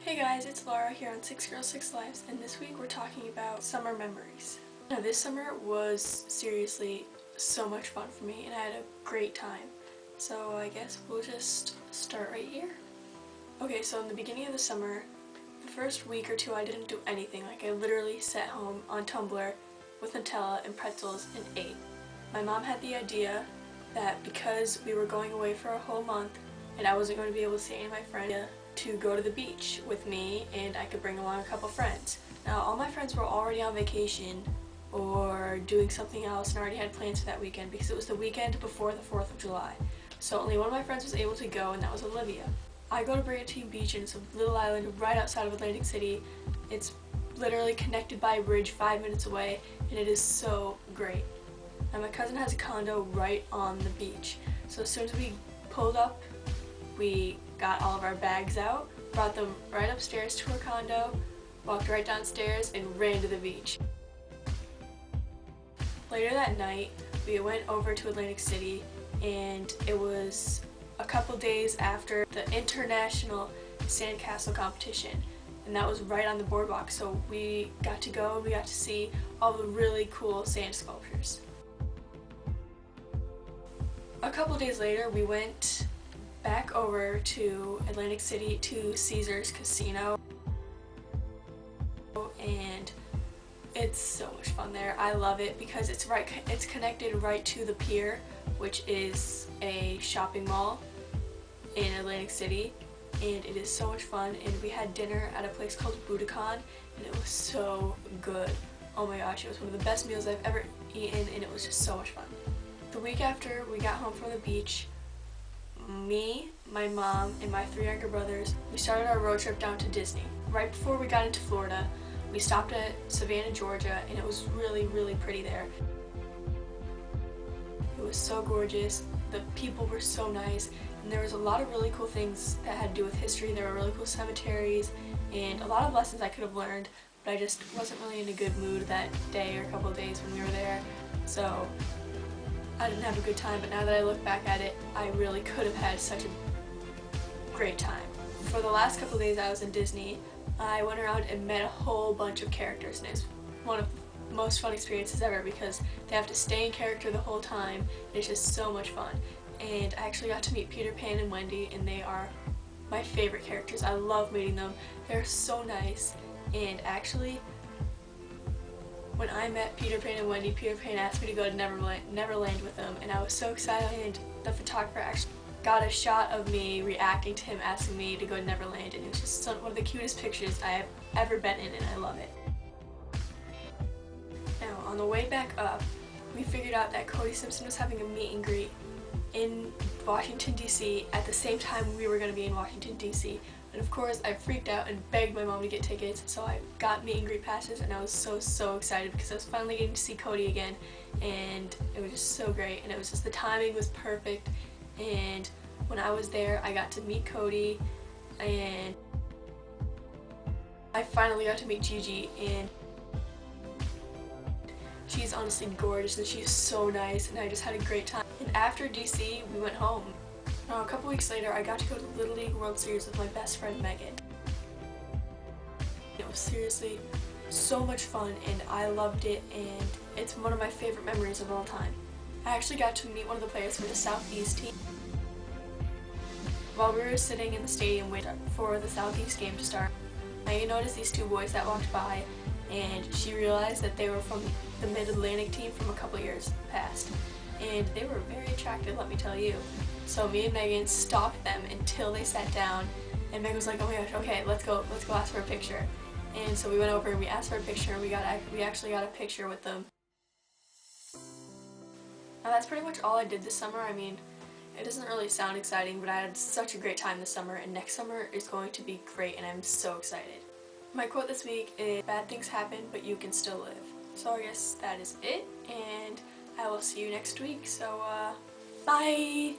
Hey guys, it's Laura here on 6 Girls 6 Lives, and this week we're talking about summer memories. Now this summer was seriously so much fun for me and I had a great time. So I guess we'll just start right here. Okay, so in the beginning of the summer, the first week or two I didn't do anything. Like I literally sat home on Tumblr with Nutella and pretzels and ate. My mom had the idea that because we were going away for a whole month and I wasn't going to be able to see any of my friends, to go to the beach with me and I could bring along a couple friends. Now all my friends were already on vacation or doing something else and already had plans for that weekend because it was the weekend before the 4th of July. So only one of my friends was able to go, and that was Olivia. I go to Brigantine Beach, and it's a little island right outside of Atlantic City. It's literally connected by a bridge 5 minutes away and it is so great. Now my cousin has a condo right on the beach, so as soon as we pulled up, we got all of our bags out, brought them right upstairs to her condo, walked right downstairs, and ran to the beach. Later that night, we went over to Atlantic City, and it was a couple days after the international sandcastle competition, and that was right on the boardwalk, so we got to go and we got to see all the really cool sand sculptures. A couple days later, we went back over to Atlantic City to Caesars Casino, and it's so much fun there. I love it because it's connected right to the pier, which is a shopping mall in Atlantic City, and it is so much fun. And we had dinner at a place called Buddakan, and it was so good. Oh my gosh, it was one of the best meals I've ever eaten, and it was just so much fun. The week after we got home from the beach, me, my mom, and my 3 younger brothers, we started our road trip down to Disney. Right before we got into Florida, we stopped at Savannah, Georgia, and it was really, really pretty there. It was so gorgeous, the people were so nice, and there was a lot of really cool things that had to do with history. There were really cool cemeteries, and a lot of lessons I could have learned, but I just wasn't really in a good mood that day or a couple of days when we were there, so I didn't have a good time. But now that I look back at it, I really could have had such a great time. For the last couple of days I was in Disney, I went around and met a whole bunch of characters, and it's one of the most fun experiences ever because they have to stay in character the whole time, and it's just so much fun. And I actually got to meet Peter Pan and Wendy, and they are my favorite characters. I love meeting them. They're so nice, and actually when I met Peter Pan and Wendy, Peter Pan asked me to go to Neverland with them, and I was so excited, and the photographer actually got a shot of me reacting to him asking me to go to Neverland, and it was just one of the cutest pictures I have ever been in, and I love it. Now, on the way back up, we figured out that Cody Simpson was having a meet and greet in Washington, D.C. at the same time we were going to be in Washington, D.C. And of course, I freaked out and begged my mom to get tickets, so I got meet and greet passes, and I was so excited because I was finally getting to see Cody again, and it was just so great, and it was just the timing was perfect, and when I was there, I got to meet Cody, and I finally got to meet Gigi, and she's honestly gorgeous, and she's so nice, and I just had a great time. And after DC, we went home. Now, a couple weeks later, I got to go to the Little League World Series with my best friend, Megan. It was seriously so much fun, and I loved it, and it's one of my favorite memories of all time. I actually got to meet one of the players for the Southeast team. While we were sitting in the stadium waiting for the Southeast game to start, I noticed these 2 boys that walked by, and she realized that they were from the Mid-Atlantic team from a couple years past. And they were very attractive, let me tell you. So me and Megan stalked them until they sat down, and Megan was like, oh my gosh, okay, let's go ask for a picture. And so we went over and we asked for a picture, and we actually got a picture with them. Now that's pretty much all I did this summer. I mean, it doesn't really sound exciting, but I had such a great time this summer, and next summer is going to be great, and I'm so excited. My quote this week is, bad things happen, but you can still live. So I guess that is it, and I will see you next week, so bye!